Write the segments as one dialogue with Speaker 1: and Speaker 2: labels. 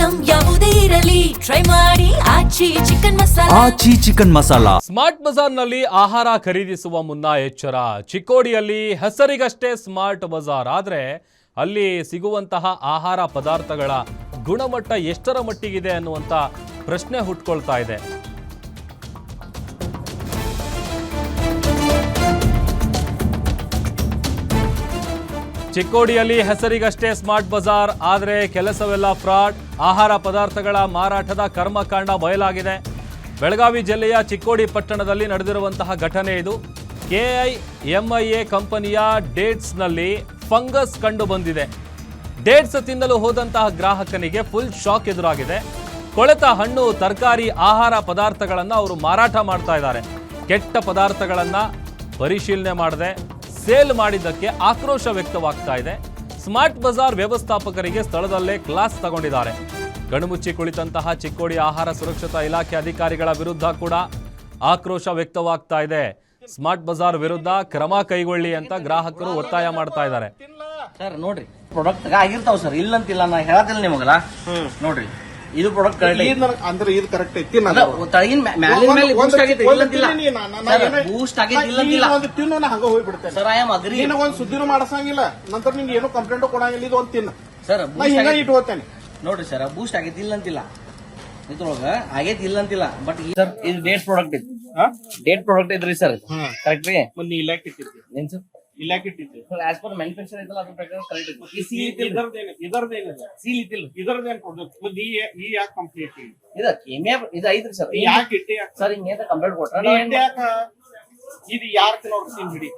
Speaker 1: Item ಯಾವುದೇ ಇರಲಿ try ಮಾಡಿ ಆಚಿ ಚಿಕನ್ ಮಸಾಲಾ.
Speaker 2: ಆಚಿ ಚಿಕನ್ ಮಸಾಲಾ.
Speaker 3: ಸ್ಮಾರ್ಟ್ ಬಜಾರ್ನಲ್ಲಿ ಆಹಾರ ಖರೀದಿಸುವ ಮುನ್ನ ಎಚ್ಚರ. ಚಿಕ್ಕೋಡಿಯಲ್ಲಿ ಹೆಸರಿಗಷ್ಟೇ ಸ್ಮಾರ್ಟ್ ಬಜಾರ್, ಆದರೆ ಅಲ್ಲಿ ಸಿಗುವಂತಹ ಆಹಾರ ಪದಾರ್ಥಗಳ ಗುಣಮಟ್ಟ ಎಷ್ಟರ ಮಟ್ಟಿಗಿದೆ ಅನ್ನುವಂಥ ಪ್ರಶ್ನೆ ಹುಟ್ಕೊಳ್ತಾ ಇದೆ. ಚಿಕ್ಕೋಡಿಯಲ್ಲಿ ಹೆಸರಿಗಷ್ಟೇ ಸ್ಮಾರ್ಟ್ ಬಜಾರ್, ಆದರೆ ಕೆಲಸವೆಲ್ಲ ಫ್ರಾಡ್. ಆಹಾರ ಪದಾರ್ಥಗಳ ಮಾರಾಟದ ಕರ್ಮಕಾಂಡ ಬಯಲಾಗಿದೆ. ಬೆಳಗಾವಿ ಜಿಲ್ಲೆಯ ಚಿಕ್ಕೋಡಿ ಪಟ್ಟಣದಲ್ಲಿ ನಡೆದಿರುವಂತಹ ಘಟನೆ ಇದು. KIMIA ಕಂಪನಿಯ ಡೇಟ್ಸ್ನಲ್ಲಿ ಫಂಗಸ್ ಕಂಡು ಬಂದಿದೆ. ಡೇಟ್ಸ್ ತಿನ್ನಲು ಹೋದಂತಹ ಗ್ರಾಹಕನಿಗೆ ಫುಲ್ ಶಾಕ್ ಎದುರಾಗಿದೆ. ಕೊಳೆತ ಹಣ್ಣು, ತರಕಾರಿ, ಆಹಾರ ಪದಾರ್ಥಗಳನ್ನು ಅವರು ಮಾರಾಟ ಮಾಡ್ತಾ ಇದ್ದಾರೆ. ಕೆಟ್ಟ ಪದಾರ್ಥಗಳನ್ನು ಪರಿಶೀಲನೆ ಮಾಡದೆ ಸೇಲ್ ಮಾಡಿದ್ದಕ್ಕೆ ಆಕ್ರೋಶ ವ್ಯಕ್ತವಾಗ್ತಾ ಇದೆ. ಸ್ಮಾರ್ಟ್ ಬಜಾರ್ ವ್ಯವಸ್ಥಾಪಕರಿಗೆ ಸ್ಥಳದಲ್ಲೇ ಕ್ಲಾಸ್ ತಗೊಂಡಿದ್ದಾರೆ. ಗಣುಮುಚ್ಚಿ ಕುಳಿತಂತಹ ಚಿಕ್ಕೋಡಿ ಆಹಾರ ಸುರಕ್ಷತಾ ಇಲಾಖೆ ಅಧಿಕಾರಿಗಳ ವಿರುದ್ಧ ಕೂಡ ಆಕ್ರೋಶ ವ್ಯಕ್ತವಾಗ್ತಾ ಇದೆ. ಸ್ಮಾರ್ಟ್ ಬಜಾರ್ ವಿರುದ್ಧ ಕ್ರಮ ಕೈಗೊಳ್ಳಿ ಅಂತ ಗ್ರಾಹಕರು ಒತ್ತಾಯ ಮಾಡ್ತಾ ಇದ್ದಾರೆ.
Speaker 4: ಸರ್ ನೋಡ್ರಿ, ಪ್ರಾಡಕ್ಟ್ ಆಗಿರ್ತಾವ ಸರ್, ಇಲ್ಲಂತಿಲ್ಲ, ನಾ ಹೇಳತಿಲ್ಲ ನಿಮಗಲ್ಲ. ನೋಡ್ರಿ, ಇದು ಪ್ರಾಡಕ್ಟ್ ಕರೆಕ್ಟ್
Speaker 5: ಅಂದ್ರೆ ಇದು ಕರೆಕ್ಟ್ ಐತಿ.
Speaker 4: ತಳಗಿನ ಮ್ಯಾಲಿನ ಮೇಲೆ ಬೂಸ್ಟ್ ಆಗೈತಿ, ಇಲ್ಲಂತಿಲ್ಲ. ಬೂಸ್ಟ್ ಆಗೈತಿ, ಇಲ್ಲಂತಿಲ್ಲ.
Speaker 5: ತಿನ್ನು ಹಂಗ ಹೋಗ್ಬಿಡ್ತೇನೆ
Speaker 4: ಸರ್. I am agri.
Speaker 5: ಒಂದ್ ಸುದ್ದಿನೂ ಮಾಡಸಂಗಿಲ್ಲ, ನಂತರ ನಿಮ್ಗೆ ಏನು ಕಂಪ್ಲೇಂಟ್ ಕೊಡಂಗಿಲ್ಲ. ಇದು ಒಂದ್ ತಿನ್ನು
Speaker 4: ಸರ್.
Speaker 5: ಹಿಂಗ ಇಟ್ಕೋತೇನೆ.
Speaker 4: ನೋಡ್ರಿ ಸರ್, ಬೂಸ್ಟ್ ಆಗೈತಿ, ಇಲ್ಲಂತಿಲ್ಲ. ಇದ್ರೊಳಗ ಆಗೈತಿ, ಇಲ್ಲಂತಿಲ್ಲ. ಬಟ್ ಸರ್, ಇದು ಡೇಟ್ ಪ್ರಾಡಕ್ಟ್ ಐತಿ. ಡೇಟ್ ಪ್ರಾಡಕ್ಟ್ ಐತ್ರಿ ಸರ್, ಕರೆಕ್ಟ್ ರೀ.
Speaker 5: ನೀ ಇಲಾಖೆ ಇಟ್ಟಿದ್ದಿ,
Speaker 4: ಏನ್ ಸರ್?
Speaker 5: ಇಲಾಖೆ ಇಟ್ಟಿದ್ದಿ.
Speaker 4: ಆಸ್ ಪರ್ ಮ್ಯಾನುಫ್ಯಾಕ್ಚರ್ ಐತಲ್ಲ, ಅದ್ರ ಪ್ರಕಾರ ಕರೆಕ್ಟ್ ಐತಿ.
Speaker 5: ಇದರದೇನಿಲ್ಲ,
Speaker 4: ಸೀಲ್ ಇತ್ತಿಲ್ಲ.
Speaker 5: ಇದರದೇನ್ ಪ್ರಾಡಕ್ಟ್ ಈ ಯಾಕೆ ಕಂಪ್ನಿ ಇಟ್ಟಿ?
Speaker 4: ಇದು ಕೆಮಿಯಾ ಇದು ಐತ್ರಿ ಸರ್.
Speaker 5: ಯಾಕೆ ಇಟ್ಟಿ?
Speaker 4: ಸರ್ ಹಿಂಗೆ ಕಂಪ್ಲೇಂಟ್ ಕೊಟ್ರ
Speaker 5: ಇದು ಯಾರ ನೋಡ್ರಿ ತಿನ್ ಹಿಡಿ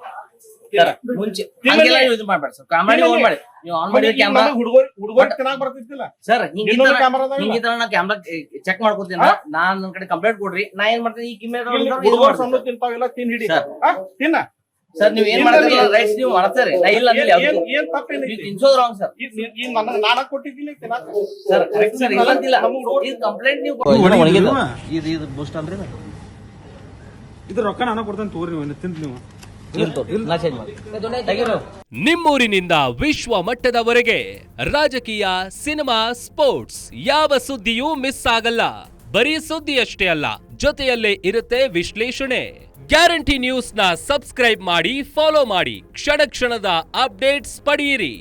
Speaker 4: ಮುಂಚೆ ಹಂಗೆಲ್ಲ ಯೂಸ್ ಮಾಡ್ಬೇಡ ಸರ್. ಕ್ಯಾಮ್ರಾ ಆನ್ ಮಾಡಿ, ನೀವು ಆನ್ ಮಾಡಿ ಕ್ಯಾಮ್ರಾ.
Speaker 5: ಹುಡುಗರು ಚೆನ್ನಾಗಿ ಬರ್ತಿದ್ದಿಲ್ಲ
Speaker 4: ಸರ್. ಹಿಂಗಿದ್ರ ನಾ ಕ್ಯಾಮ್ರಾ ಚೆಕ್ ಮಾಡ್ಕೊತೀನಿ. ನಾನ್ ನನ್ನ ಕಡೆ ಕಂಪ್ಲೇಂಟ್ ಕೊಡ್ರಿ, ನಾ ಏನ್ ಮಾಡ್ತೀನಿ, ಈ
Speaker 5: ಹುಡುಗರು ತಿಂತಾವೆಲ್ಲ ತಿನ್ ಹಿಡಿ ತಿನ್ನ.
Speaker 4: ಸರ್ ನೀವು ಏನ್ ಮಾಡ್ತೀರಿ, ರೈಟ್ಸ್ ನೀವು ಮಾಡ್ತಾರೆ. ನಾ ಇಲ್ಲ
Speaker 5: ಏನ್ ತಪ್ಪೇನೈತಿ?
Speaker 4: ತಿನ್ಸೋದು ರಾಂಗ್ ಸರ್.
Speaker 5: ನಾನ ಕೊಟ್ಟಿದ್ದೀನಿ
Speaker 4: ಸರ್, ಕರೆಕ್ಟ್ ಸರ್, ಇಲ್ಲಂತಿಲ್ಲ. ಇದು ಕಂಪ್ಲೇಂಟ್ ನೀವು ಇದು ಬೂಸ್ಟ್ ಅಲ್ರಿ.
Speaker 5: ಇದು ರೊಕ್ಕ ನಾನು ಕೊಡ್ತೇನೆ, ತೋರಿ ನೀವು ತಿಂತ ನೀವು.
Speaker 3: ನಿಮ್ಮೂರಿನಿಂದ ವಿಶ್ವ ಮಟ್ಟದವರೆಗೆ ರಾಜಕೀಯ, ಸಿನಿಮಾ, ಸ್ಪೋರ್ಟ್ಸ್ ಯಾವ ಸುದ್ದಿಯೂ ಮಿಸ್ ಆಗಲ್ಲ. ಬರೀ ಸುದ್ದಿ ಅಷ್ಟೇ ಅಲ್ಲ, ಜೊತೆಯಲ್ಲೇ ಇರುತ್ತೆ ವಿಶ್ಲೇಷಣೆ. ಗ್ಯಾರಂಟಿ ನ್ಯೂಸ್ ನ ಸಬ್ಸ್ಕ್ರೈಬ್ ಮಾಡಿ, ಫಾಲೋ ಮಾಡಿ, ಕ್ಷಣ ಕ್ಷಣದ ಅಪ್ಡೇಟ್ಸ್ ಪಡೆಯಿರಿ.